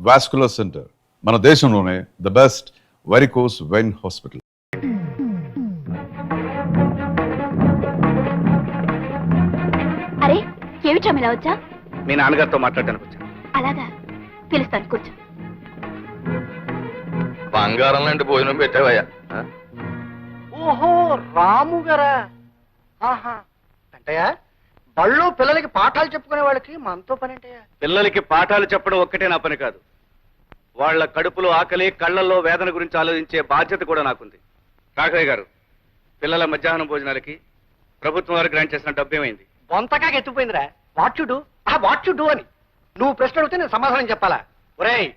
Vascular centre, మన దేశంలోనే the best varicose vein hospital. అరే ఏమిటా ఇలా వచ్చా? మీ నాన్నగారితో మాట్లాడడానికి వచ్చాను. అలాగా, పిలుస్తాను, కూర్చో. బంగారం లాంటి భోజనం పెట్టావయ్యా. ఓహో, రాము గారా? ఆహా, అంటయ్యా బళ్ళు పిల్లలకి పాఠాలు చెప్పుకునే వాళ్ళకి మనతో పని అంటయ్యా. పిల్లలకి పాఠాలు చెప్పడం ఒక్కటే నా పని కాదు, వాళ్ళ కడుపులో ఆకలి, కళ్ళల్లో వేదన గురించి ఆలోచించే బాధ్యత కూడా నాకుంది. రాఘవయ్య గారు, పిల్లల మధ్యాహ్నం భోజనాలకి ప్రభుత్వం వారు గ్రాంట్ చేసిన డబ్బు ఏమైంది? బొంతగా ఎత్తుపోయిందిరా. వాట్ యు డూ అని నువ్వు ప్రశ్న అడిగితే నేను సమాధానం చెప్పాలా? ఒరేయ్,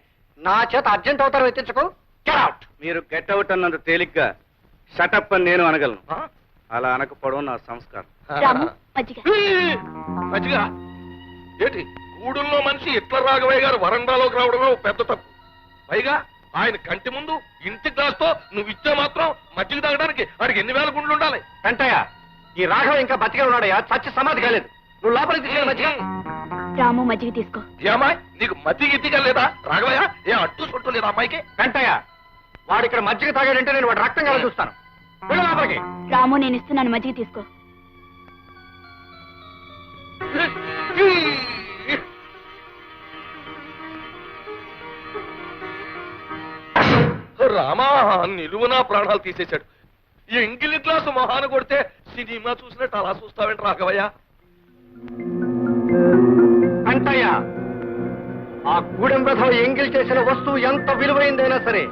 నా చేత అర్జెంట్ అవుతారు ఎత్తించకు. Get out. మీరు గెట్ అవుట్ అన్నంత తేలిగ్గా షటప్ అని నేను అనగలను. అలా అనకపోవడం నా సంస్కారం. రాము, మజ్జిగ. మంచిగా ఏంటి గూడుల్లో మనిషి ఇట్ల రాఘవయ్య గారు వరండాలోకి రావడమే పెద్ద తప్పు. పైగా ఆయన కంటి ముందు ఇంటి గ్లాస్తో నువ్వు ఇచ్చే మాత్రం మజ్జిగ తాగడానికి వాడికి ఎన్ని వేల గుండ్లు ఉండాలి? వెంటయ్య, ఈ రాఘవ ఇంకా బతికే ఉన్నాడయ్యా, చచ్చి సమాధి కాలేదు. నువ్వు లోపలికి తీసుకెళ్ళి మధ్య. రాము, మజ్జిగ తీసుకో. ఏమాయ్, నీకు మజ్జిగ ఇట్టిగా లేదా? రాఘవయ్య ఏ అడ్డు చుట్టూ లేదా అమ్మాయికి? వెంటయ్య, వాడు ఇక్కడ మజ్జిగ తాగాడంటే నేను వాడు రక్తం కల చూస్తాను. వెళ్ళు లోపలికి. రాము, నేను ఇస్తున్నాను, మజ్జిగ తీసుకో. రామా, నిలువునా ప్రాణాలు తీసేశాడు. ఈ ఎంగిలి గ్లాసు మొహాన కొడితే సినిమా చూసినట్టు అలా చూస్తావేంటి రాఘవయ్య? వెంటయ్య, ఆ గూడెం రథం ఎంగిల్ చేసిన వస్తువు ఎంత విలువైందైనా సరే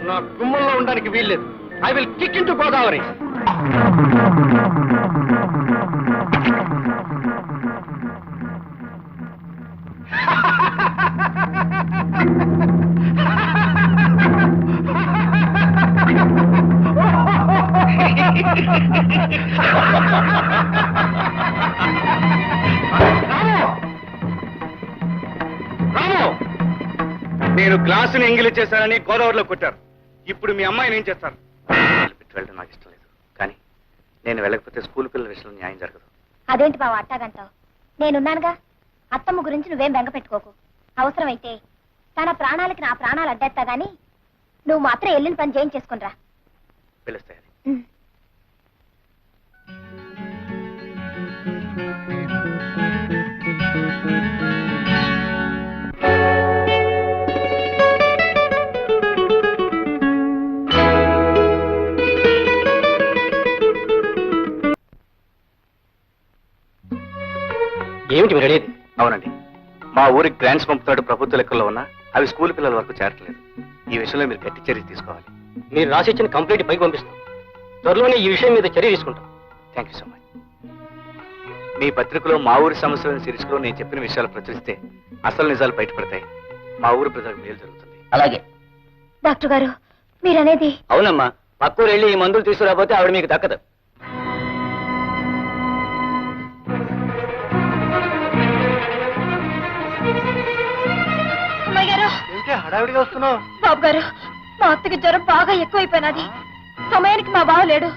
నా గుమ్మంలో ఉండడానికి వీల్లేదు. I will kick in to Godavari. నేను గ్లాసుని ఎంగిలి చేశానని గోదావరిలో కొట్టారు. ఇప్పుడు మీ అమ్మాయిని ఏం చేస్తారు? పెట్టి వెళ్ళడం నాకు ఇష్టం లేదు, కానీ నేను వెళ్ళకపోతే స్కూల్ పిల్లల విషయంలో న్యాయం జరగదు. అదేంటి బావ అట్టాగంటావు? నేనున్నానుగా. అత్తమ్మ గురించి నువ్వేం బెంగ పెట్టుకోకు. అవసరమైతే తన ప్రాణాలకి నా ప్రాణాలు అడ్డేస్తా గాని నువ్వు మాత్రం వెళ్ళిన పని చేయించేసుకునిరా. పిలుస్తాయని ఏమిటి మీరు అడిగేది? అవునండి, మా ఊరికి గ్రాంట్స్ పంపుతాడు ప్రభుత్వ లెక్కల్లో ఉన్నా అవి స్కూల్ పిల్లల వరకు చేరట్లేదు. ఈ విషయంలో మీరు గట్టి చర్య తీసుకోవాలి. మీరు రాసిచ్చిన కంప్లైంట్ పైకి పంపిస్తాం. త్వరలోనే ఈ విషయం మీద చర్య తీసుకుంటాం. Thank you so much. మీ పత్రికలో మా ఊరి సమస్యలను సిరీస్లో నేను చెప్పిన విషయాలు ప్రచురిస్తే అసలు నిజాలు బయటపడతాయి. మా ఊరి ప్రజలకు మేలు జరుగుతుంది. అలాగే. డాక్టర్ గారు, మీరనేది? అవునమ్మా, పక్కూరు వెళ్ళి ఈ మందులు తీసుకురాకపోతే ఆవిడ మీకు దక్కదు. హడావిడిగా వస్తున్నావు? బాబు గారు, మా అత్తకి జ్వరం బాగా ఎక్కువైపోయినది. సమయానికి మా బావ లేడు.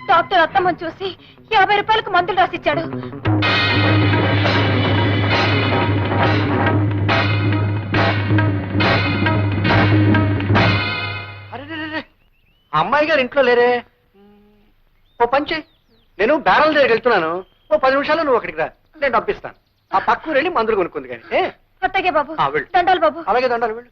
డాక్టర్ అత్తమ్మని చూసి 50 రూపాయలకు మందులు రాసిచ్చాడు. అరే, అమ్మాయి గారు ఇంట్లో లేరే. ఓ పంచి, నేను బ్యారల్ దగ్గరికి వెళ్తున్నాను. ఓ 10 నిమిషాల్లో నువ్వు అక్కడికి రా, నేను పంపిస్తాను. ఆ పక్కూరు వెళ్ళి మందులు కొనుక్కుంది కానీ. కొత్తగే బాబు. వెళ్ళు. దండాలు బాబు. అలాగే, దండాలు. వెళ్ళు.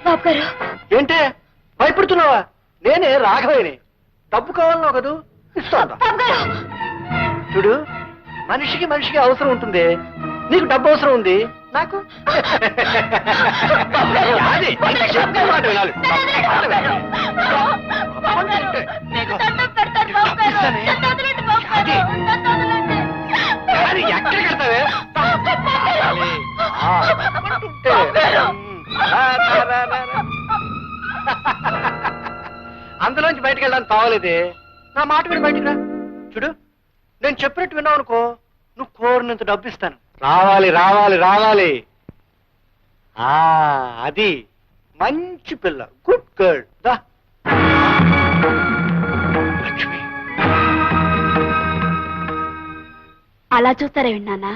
బాబు గారు, ఏంటే భయపడుతున్నావా? నేనే రాఘవయ్యని. డబ్బు కావాలన్నావు కదూ, ఇస్తాను. బాబు గారు. చూడు, మనిషికి అవసరం ఉంటుంది. నీకు డబ్బు అవసరం ఉంది, నాకు అది. మాట వినాలి. మీకు దండం పెడతాను బాబు గారు. నన్ను వదలండి బాబు గారు. నన్ను వదలండి. అది ఎక్కడ కడతావే? అందులోంచి బయటకు వెళ్ళడానికి తావలేదే. నా మాట విని బయటికి రా. చూడు, నేను చెప్పినట్టు విన్నావు అనుకో, నువ్వు కోరినంత డబ్బు ఇస్తాను. రావాలి రావాలి రావాలి. అది మంచి పిల్ల, గుడ్ గర్ల్. దా లక్ష్మి. అలా చూస్తారా విన్నానా?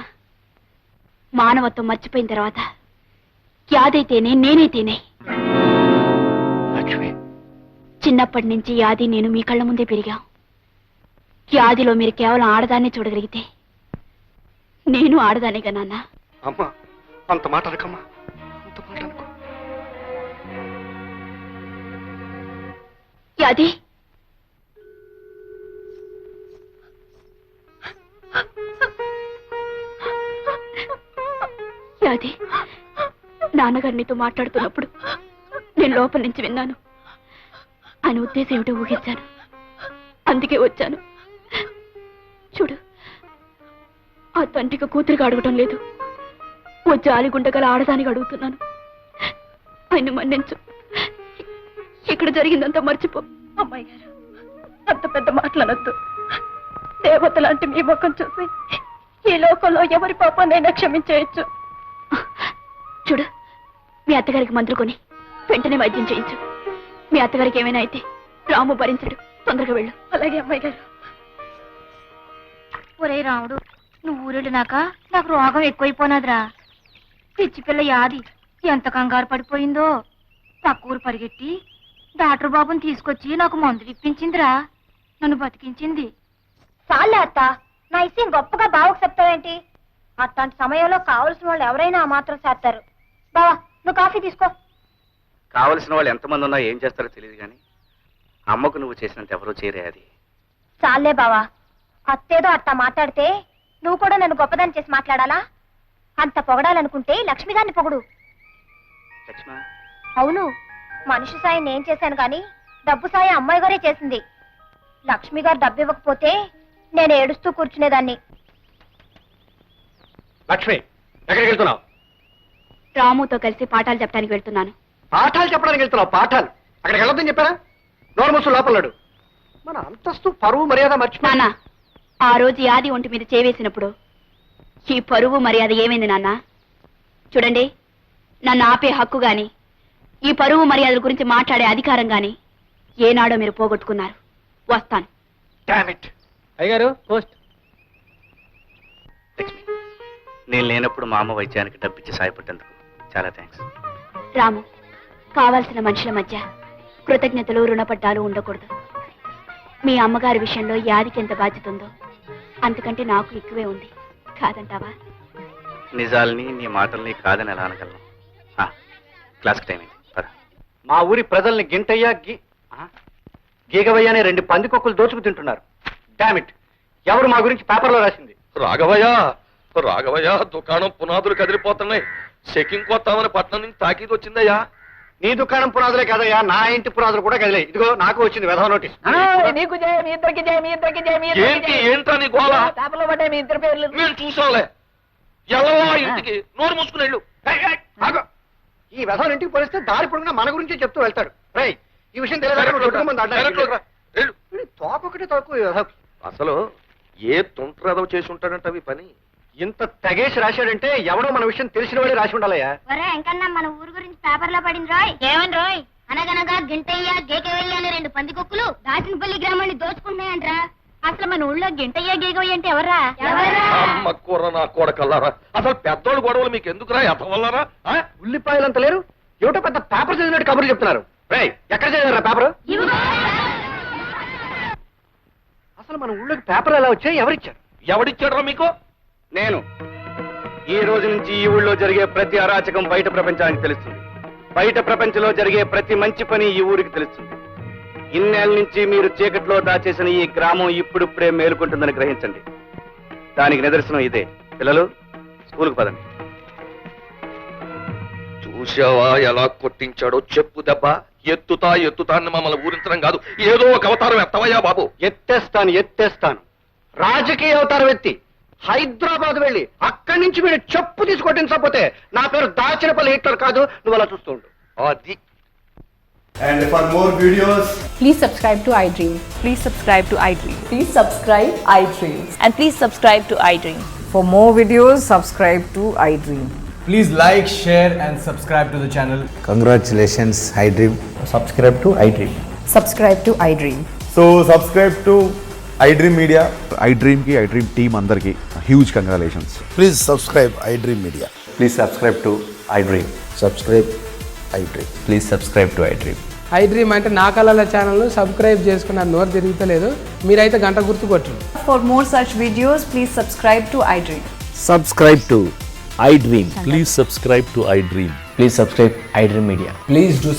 మానవత్వం మర్చిపోయిన తర్వాత యాదైతేనే నేనైతేనే. లక్ష్మి, చిన్నప్పటి నుంచి యాది నేను మీ కళ్ళ ముందే పెరిగాం. యాదిలో మీరు కేవలం ఆడదాన్నే చూడగలిగితే నేను ఆడదానేగా నాన్న. అమ్మా అంత మాట అనకమ్మా, అంత మాట అనుకో. యాది, యాది, నాన్నగారు నీతో మాట్లాడుతున్నప్పుడు నేను లోపల నుంచి విన్నాను. ఆయన ఉద్దేశం ఏమిటో ఊహించాను, అందుకే వచ్చాను. చూడు, ఆ తండ్రికి కూతురికి అడగటం లేదు, ఓ జాలిగుండగల ఆడదానికి అడుగుతున్నాను. ఆయన మన్నించు, ఇక్కడ జరిగిందంతా మర్చిపో. అమ్మాయి గారు, అంత పెద్ద మాటలనొద్దు. దేవత లాంటి మీ ముఖం చూసి ఈ లోకంలో ఎవరి పాపాన్నైనా క్షమించేయచ్చు. చూడు, మీ అత్తగారికి మందులు కొని వెంటనే వైద్యం చేయించు. మీ అత్తగారికి ఏమైనా అయితే రాము భరించడు. తొందరగా వెళ్ళు. అలాగే అమ్మాయి గారు. ఒరే రాముడు, నువ్వు ఊరెళ్ళినాక నాకు రోగం ఎక్కువైపోనాదిరా. పిచ్చి పిల్ల యాది ఎంత కంగారు పడిపోయిందో. పక్క ఊరు పరిగెట్టి డాక్టర్ బాబుని తీసుకొచ్చి నాకు మందులు ఇప్పించిందిరా, నన్ను బతికించింది. చాలే అత్త, నా ఇష్టం గొప్పగా బావకు చెప్తావేంటి? అట్లాంటి సమయంలో కావలసిన వాళ్ళు ఎవరైనా ఆ మాత్రం చేస్తారు. బావా, నువ్వు కాఫీ తీసుకో. కావలసిన వాళ్ళు ఎంతమంది ఉన్నా ఏం చేస్తారో తెలియదు కానీ అమ్మకు నువ్వు చేసినంత ఎవరూ చేయరే. అది చాలే బావా, అత్తేదో అట్టా మాట్లాడితే నువ్వు కూడా నన్ను గొప్పదాన్ని చేసి మాట్లాడాలా? అంత పొగడాలనుకుంటే లక్ష్మి గారిని పొగడు. లక్ష్మ, అవును, మనిషి సాయం నేను చేశాను కానీ డబ్బు సాయం అమ్మాయి గారే చేసింది. లక్ష్మి గారు డబ్బు ఇవ్వకపోతే నేను ఏడుస్తూ కూర్చునేదాన్ని. లక్ష్మి, ఎక్కడికి వెళ్తున్నావు? రాముతో కలిసి పాఠాలు చెప్పడానికి వెళ్తున్నాను. పాఠాలు చెప్పడానికి వెళ్తున్నావు? పాఠాలు అక్కడికి వెళ్ళొద్దని చెప్పారా? నోరు మూసు లోపలడు. మన అంతస్తు పరువు మర్యాద మర్చిపో. నాన్న, ఆ రోజు యాది ఒంటి మీద చేవేసినప్పుడు ఈ పరువు మర్యాద ఏమైంది నాన్న? చూడండి, నన్ను ఆపే హక్కు గాని ఈ పరువు మర్యాదల గురించి మాట్లాడే అధికారం గాని ఏనాడో మీరు పోగొట్టుకున్నారు. వస్తాను. అయ్యగారు పోస్ట్. లక్ష్మి, నేను లేనప్పుడు మా అమ్మ వైద్యానికి డబ్బిచ్చి సాయపడ్డందుకు చాలా థ్యాంక్స్. రాము, కావాల్సిన మనుషుల మధ్య కృతజ్ఞతలు రుణపడ్డాలు ఉండకూడదు. మీ అమ్మగారి విషయంలో యాదికి ఎంత బాధ్యత ఉందో అంతకంటే నాకు ఎక్కువే ఉంది. కాదంటావా? నిజాల్ని నీ మాటల్ని కాదని ఎలా అనగలను? క్లాస్కి టైం అయింది. మా ఊరి ప్రజల్ని గింటయ్యా గీగవయ్య అనే 2 పందికొక్కులు దోచుకు తింటున్నారు. డామిట్, ఎవరు మా గురించి పేపర్లో రాసింది? రాఘవయ్య, రాఘవయ్య, దుకాణం పునాదులు కదిలిపోతున్నాయి. చెకింగ్ కొత్తామని పట్నం నుంచి తాకీదు వచ్చిందయ్యా. నీ దుకాణం పునాదులే కదయ్యా, నా ఇంటి పునాదులు కూడా కదిలే. ఇదిగో నాకు వచ్చింది వెధవ నోటీస్. నీకు జయ, మీ ఇద్దరికి జయ, మీ ఇద్దరికి జయ, మీ ఏంటి ఏంటా నీ గోళ? పేపర్లో పడ్డాయి మీ ఇద్దరు పేర్లు. నేను చూసాంలే. ఎల్లవా ఇంటికి, నోరు మూసుకుని వెళ్ళు. ఆగు. ఈ వెధవ ఇంటికి పోలిస్తే దారి పొడుగునా మన గురించే చెప్తూ వెళ్తాడు. రేయ్, ఈ విషయం తోకొకటి తోకు. అసలు ఏ తుంట్రదవ చేసి ఉంటాడంట అవి పని. ఇంత తెగేసి రాశాడంటే ఎవడో మన విషయం తెలిసిన వాడే రాసి ఉండాలయ్యా. ఒరే వెంకన్న, మన ఊరు గురించి పేపర్లో పడింది రోయ్. ఏమని రోయ్? అనగనగా గింటయ్య గేకవయ్య అనే 2 పందికొక్కులు దాచినపల్లి గ్రామాన్ని దోచుకుంటున్నాయంట్రా. అసలు మన ఊళ్ళో గింటయ్య గేకవయ్య అంటే ఎవర్రా? అమ్మ కూర నా కొడకల్లారా. అసలు పెద్దోళ్ళు గొడవలు మీకు ఎందుకురా? ఎతవల్లారా? ఉల్లిపాయలంత లేరు, ఏమిటో పెద్ద పేపర్ చదివినట్టు కబుర్లు చెప్తున్నారు. రేయ్, ఎక్కడ చదివారా పేపర్? అసలు మన ఊళ్ళోకి పేపర్ ఎలా వచ్చాయి? ఎవరిచ్చారు? ఎవడిచ్చాడ్రా మీకు? నేను. ఈ రోజు నుంచి ఈ ఊళ్ళో జరిగే ప్రతి అరాచకం బయట ప్రపంచానికి తెలుస్తుంది. బయట ప్రపంచంలో జరిగే ప్రతి మంచి పని ఈ ఊరికి తెలుస్తుంది. ఇన్నేళ్ళ నుంచి మీరు చీకట్లో దాచేసిన ఈ గ్రామం ఇప్పుడిప్పుడే మేలుకుంటుందని గ్రహించండి. దానికి నిదర్శనం ఇదే. పిల్లలు, స్కూల్కి పదండి. చూసావా ఎలా కొట్టించాడో? చెప్పు దెబ్బ. ఎత్తుతా ఎత్తుతా అని మమ్మల్ని ఊరించడం కాదు, ఏదో ఒక అవతారం ఎత్తవయ్యా బాబు. ఎత్తేస్తాను. రాజకీయ అవతారం ఎత్తి హైదరాబాద్ వెళ్ళి అక్కడి నుంచి మీరు చెప్పు తీసుకొట్టించకపోతే నా పేరు దాచినపల్లి హిట్లర్ కాదు. నువ్వు అలా చూస్తూ ఉండు. అది And for more videos, Please subscribe to iDream. Please subscribe to iDream. Please subscribe iDream. And please subscribe to iDream. For more videos, subscribe to iDream. please like, share, and subscribe to the channel. Congratulations iDream. Subscribe to iDream. Subscribe to iDream. So subscribe to iDream Media. IDream team అందరికి huge congratulations. Please subscribe iDream Media. Please subscribe to iDream. Subscribe iDream. Please subscribe to iDream. iDream అంటే నా కళల ఛానల్ను subscribe చేసుకున్న నోరు తిరుగుతలేదు. మీరైతే గంట గుర్తు కొట్టండి. For more such videos, please subscribe to iDream. Subscribe to iDream. Please subscribe to iDream. Please subscribe iDream Media. Please do